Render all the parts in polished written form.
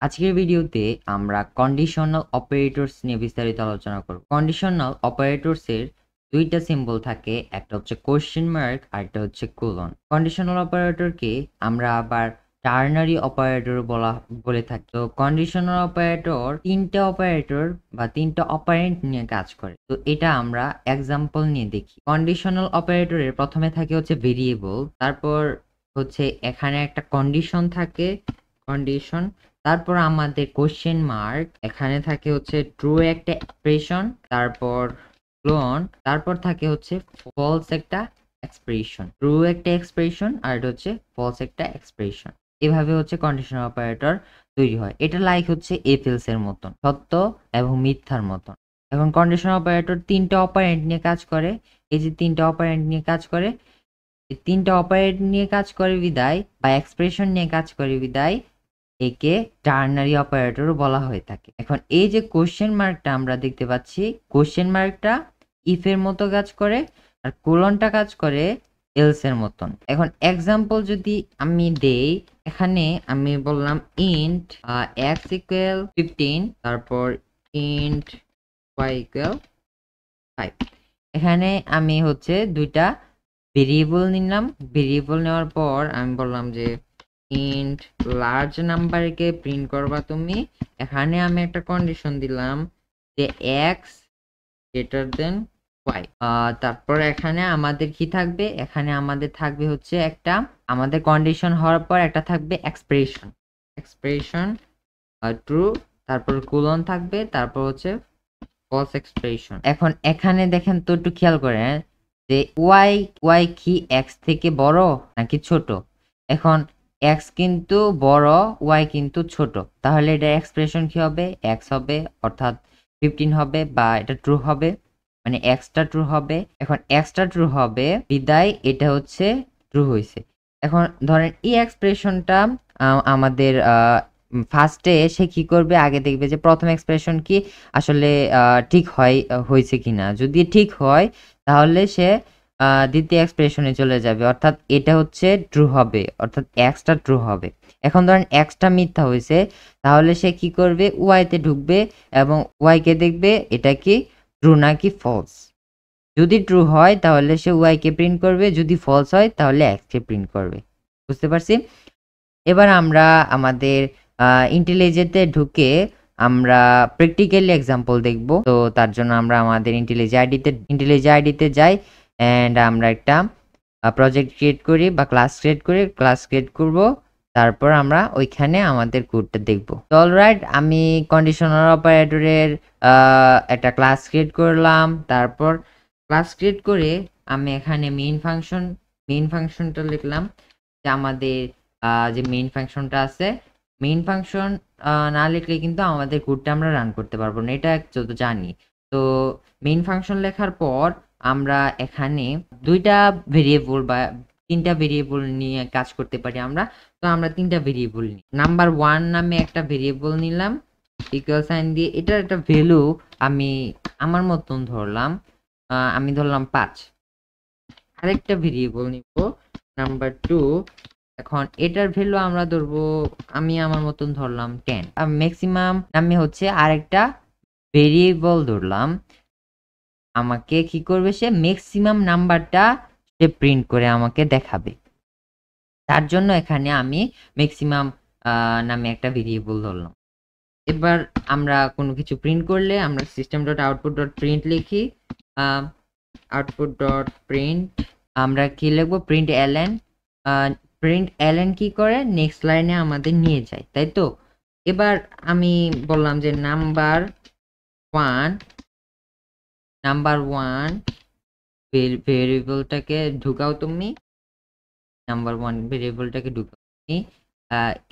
আজকের ভিডিওতে আমরা কন্ডিশনাল অপারেটরস নিয়ে বিস্তারিত আলোচনা করব। কন্ডিশনাল অপারেটরস এর দুইটা সিম্বল থাকে, একটা হচ্ছে কোশ্চেন মার্ক আর একটা হচ্ছে কোলন। কন্ডিশনাল অপারেটরকে আমরা আবার টার্নারি অপারেটর বলে থাকি। তো কন্ডিশনাল অপারেটর তিনটা অপারেটর বা তিনটা অপারেন্ট নিয়ে কাজ করে। তো এটা আমরা এক্সাম্পল নিয়ে দেখি। কন্ডিশনাল অপারেটরের প্রথমে থাকে হচ্ছে ভেরিয়েবল, তারপর হচ্ছে এখানে একটা কন্ডিশন থাকে, কন্ডিশন, তারপর আমাদের কোশ্চেন মার্ক, এখানে থাকে হচ্ছে ট্রু একটা এক্সপ্রেশন, তারপর ক্লোন, তারপর থাকে হচ্ছে ফলস একটা এক্সপ্রেশন, ট্রু একটা এক্সপ্রেশন আর এটা হচ্ছে ফলস একটা এক্সপ্রেশন। এভাবে হচ্ছে কন্ডিশনাল অপারেটর তৈরি হয়। এটা লাইক হচ্ছে এফ এলস এর মতন, সত্য এবং মিথ্যার মতন। এখন কন্ডিশনাল অপারেটর তিনটা অপারেন্ট নিয়ে কাজ করে। এই যে তিনটা অপারেন্ট নিয়ে কাজ করে, এই তিনটা অপারেন্ট নিয়ে কাজ করে বিদায় বা এক্সপ্রেশন নিয়ে কাজ করে বিদায় একে টার্নারি অপারেটর বলা হয়ে থাকে। এখন এই যে কোশ্চেন মার্কটা আমরা দেখতে পাচ্ছি, কোশ্চেন মার্কটা ইফ এর মতো কাজ করে আর কোলনটা কাজ করে এলস এর মতন। এখন এক্সাম্পল যদি আমি দেই, এখানে আমি বললাম ইন্ট x ইকুয়াল 15, তারপর ইন্ট y ইকুয়াল 5। এখানে আমি হচ্ছে দুইটা ভেরিয়েবল নিলাম। ভেরিয়েবল নেওয়ার পর আমি বললাম যে ইন্ট লার্জ নাম্বারকে প্রিন্ট করবা তুমি। এখানে আমি একটা কন্ডিশন দিলাম যে x গ্রেটার দেন y। তারপর এখানে আমাদের কি থাকবে, এখানে আমাদের থাকবে হচ্ছে একটা, আমাদের কন্ডিশন হওয়ার পর একটা থাকবে এক্সপ্রেশন, এক্সপ্রেশন ট্রু, তারপর কোলন থাকবে, তারপর হচ্ছে ফলস এক্সপ্রেশন। এখন এখানে দেখেন তো, একটু খেয়াল করেন যে y কি x থেকে বড় নাকি ছোট। এখন x কিন্তু বড়, y কিন্তু ছোট, তাহলে এটা এক্সপ্রেশন কি হবে, x হবে, অর্থাৎ 15 হবে, বা এটা ট্রু হবে, মানে x টা ট্রু হবে। এখন x টা ট্রু হবে বিদায় এটা হচ্ছে ট্রু হয়েছে। এখন ধরেন এই এক্সপ্রেশনটা আমাদের ফার্স্টে সে কি করবে, আগে দেখবে যে প্রথম এক্সপ্রেশন কি আসলে ঠিক হয়েছে কিনা। যদি ঠিক হয় তাহলে সে দ্বিতীয় এক্সপ্রেশনে চলে যাবে, অর্থাৎ এটা হচ্ছে ট্রু হবে, অর্থাৎ এক্সটা ট্রু হবে। এখন ধরেন এক্সটা মিথ্যা হয়েছে, তাহলে সে কি করবে, ওয়াইতে ঢুকবে এবং ওয়াইকে দেখবে এটা কি ট্রু নাকি ফলস। যদি ট্রু হয় তাহলে সে ওয়াইকে প্রিন্ট করবে, যদি ফলস হয় তাহলে এক্সকে প্রিন্ট করবে। বুঝতে পারছি? এবার আমরা আমাদের ইন্টেলিজেন্টে ঢুকে আমরা প্র্যাকটিক্যালি এক্সাম্পল দেখব। তো তার জন্য আমরা আমাদের ইন্টেলিজ আইডিতে যাই অ্যান্ড আমরা একটা প্রজেক্ট ক্রিয়েট করি বা ক্লাস ক্রিয়েট করব। তারপর আমরা ওইখানে আমাদের কোডটা দেখব। তো অলরাইট, আমি কন্ডিশনাল অপারেটরের একটা ক্লাস ক্রিয়েট করলাম। তারপর ক্লাস ক্রিয়েট করে আমি এখানে মেইন ফাংশনটা লিখলাম, যে আমাদের যে মেইন ফাংশনটা আছে, মেইন ফাংশন না লিখলে কিন্তু আমাদের কোডটা আমরা রান করতে পারবো না, এটা যত জানি। তো মেইন ফাংশন লেখার পর আমরা এখানে দুইটা ভেরিয়েবল বা তিনটা ভেরিয়েবল নিয়ে কাজ করতে পারি আমরা। তো আমরা তিনটা ভেরিয়েবল নিই। নাম্বার 1 নামে একটা ভেরিয়েবল নিলাম, ইকুয়াল সাইন দিয়ে এটার একটা ভ্যালু আমি আমার মতন ধরলাম, আমি ধরলাম 5। আরেকটা ভেরিয়েবল নিব নাম্বার 2, এখন এটার ভ্যালু আমরা ধরবো, আমি আমার মতন ধরলাম 10। ম্যাক্সিমাম নামে হচ্ছে আরেকটা ভেরিয়েবল ধরলাম, আমাকে কি করবে, সে ম্যাক্সিমাম নাম্বারটা সে প্রিন্ট করে আমাকে দেখাবে। তার জন্য এখানে আমি ম্যাক্সিমাম নামে একটা ভেরিয়েবল ধরলাম। এবার আমরা কোনো কিছু প্রিন্ট করলে আমরা system.output.print লিখি। output.print আমরা কি লিখবো, প্রিন্ট এলএন কি করে, নেক্সট লাইনে আমাদের নিয়ে যায়, তাই তো। এবার আমি বললাম যে নাম্বার 1 ভেরিয়েবলটাকে ঢুকাও তুমি, নাম্বার 1 ভেরিয়েবলটাকে ঢুকাও তুমি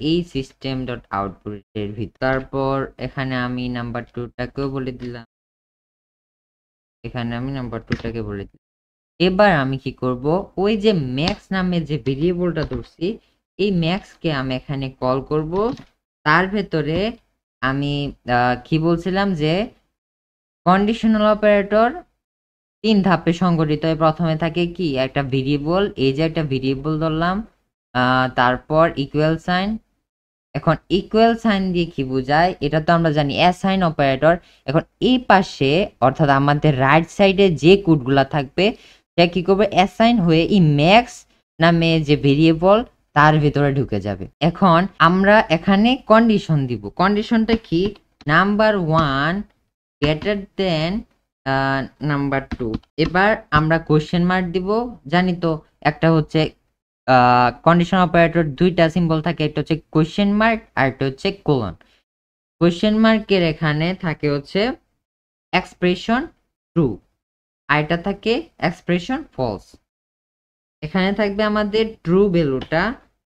এই system.output এর ভিতর। তারপর এখানে আমি নাম্বার 2টাকেও বলে দিলাম, এখানে আমি নাম্বার 2টাকে বলে দিলাম। এবার আমি কি করব, ওই যে ম্যাক্স নামে যে ভেরিয়েবলটা ধরছি, এই ম্যাক্সকে আমি এখানে কল করব। তার ভেতরে আমি কি বলছিলাম যে কন্ডিশনাল অপারেটর 3 ধাপে সংগঠিত হয়। প্রথমে থাকে কি, একটা ভেরিয়েবল, এই যে একটা ভেরিয়েবল ধরলাম, তারপর ইকুয়াল সাইন, এখন ইকুয়াল সাইন দিয়ে কি বোঝায়, এটা তো আমরা জানি অ্যাসাইন অপারেটর। এখন এই পাশে অর্থাৎ আমাদের রাইট সাইডে যে কোডগুলা থাকবে সেটা কি করবে, অ্যাসাইন হয়ে এই ম্যাক্স নামে যে ভেরিয়েবল তার ভিতরে ঢুকে যাবে। এখন আমরা এখানে কন্ডিশন দিব। কন্ডিশনটা কি, নাম্বার 1 গ্রেটার দেন নাম্বার 2। এবার আমরা কোশ্চেন মার্ক দিব। জানি তো একটা হচ্ছে কন্ডিশন অপারেটর দুইটা সিম্বল থাকে, একটা হচ্ছে কোশ্চেন মার্ক আর একটা হচ্ছে কোলন। কোশ্চেন মার্কের এখানে থাকে হচ্ছে এক্সপ্রেশন ট্রু, আর এটা থাকে এক্সপ্রেশন ফলস। এখানে থাকবে আমাদের ট্রু ভ্যালুটা।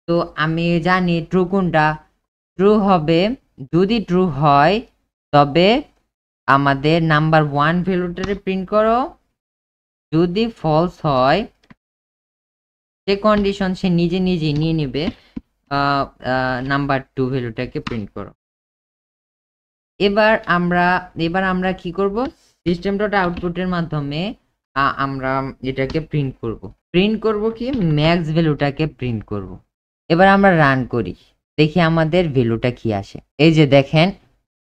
তো আমি জানি ট্রু কোনটা, ট্রু হবে, যদি ট্রু হয় তবে আমাদের নাম্বার 1 ভ্যালুটারে প্রিন্ট করো, যদি ফলস হয় যে কন্ডিশন সে নিজে নিজে নিয়ে নেবে, নাম্বার 2 ভ্যালুটাকে প্রিন্ট করো। এবার আমরা কি করব, সিস্টেম ডট আউটপুটের মাধ্যমে আমরা এটাকে প্রিন্ট করব কি ম্যাক্স ভ্যালুটাকে প্রিন্ট করব। এবার আমরা রান করি, দেখি আমাদের ভ্যালুটা কি আসে। এই যে দেখেন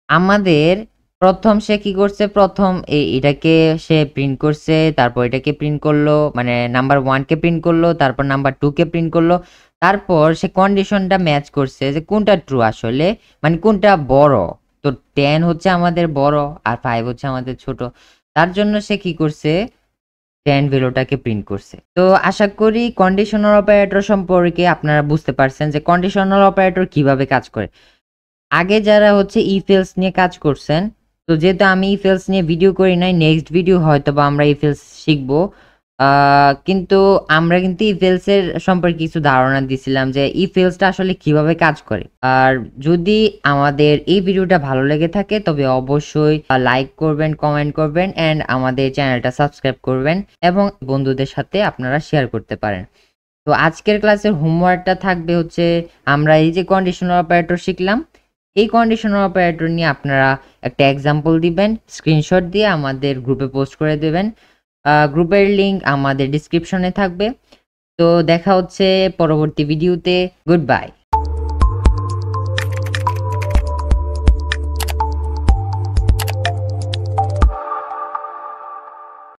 আমাদের প্রথম সে কি করছে, প্রথম এটাকে সে প্রিন্ট করছে, তারপর এটাকে প্রিন্ট করলো, মানে নাম্বার 1 কে প্রিন্ট করলো, তারপর নাম্বার 2 কে প্রিন্ট করলো, তারপর সে কন্ডিশনটা ম্যাচ করছে যে কোনটা ট্রু আসলে, মানে কোনটা বড়। তো 10 হচ্ছে আমাদের বড় আর 5 হচ্ছে আমাদের ছোট, তার জন্য সে কি করছে 10 ভ্যালুটাকে প্রিন্ট করছে। তো আশা করি কন্ডিশনাল অপারেটর সম্পর্কে আপনারা বুঝতে পারছেন যে কন্ডিশনাল অপারেটর কিভাবে কাজ করে। আগে যারা হচ্ছে ইফ এলস নিয়ে কাজ করছেন, তো যেহেতু আমি ইফ এলস নিয়ে ভিডিও করি নাই, নেক্সট ভিডিও হয়তো বা আমরা ইফ এলস শিখবো। কিন্তু আমরা কিন্তু ইফ এলস এর সম্পর্কে কিছু ধারণা দিছিলাম যে ইফ এলসটা আসলে কিভাবে কাজ করে। আর যদি আমাদের এই ভিডিওটা ভালো লেগে থাকে তবে অবশ্যই লাইক করবেন, কমেন্ট করবেন এন্ড আমাদের চ্যানেলটা সাবস্ক্রাইব করবেন এবং বন্ধুদের সাথে আপনারা শেয়ার করতে পারেন। তো আজকের ক্লাসের হোমওয়ার্কটা থাকবে হচ্ছে আমরা এই যে কন্ডিশনাল অপারেটর শিখলাম, এই কন্ডিশনাল অপারেটর নিয়ে আপনারা একটা এক্সাম্পল দিবেন, স্ক্রিনশট দিয়ে আমাদের গ্রুপে পোস্ট করে দেবেন। গ্রুপের লিংক আমাদের ডিসক্রিপশনে থাকবে। তো দেখা হচ্ছে পরবর্তী ভিডিওতে। Good bye.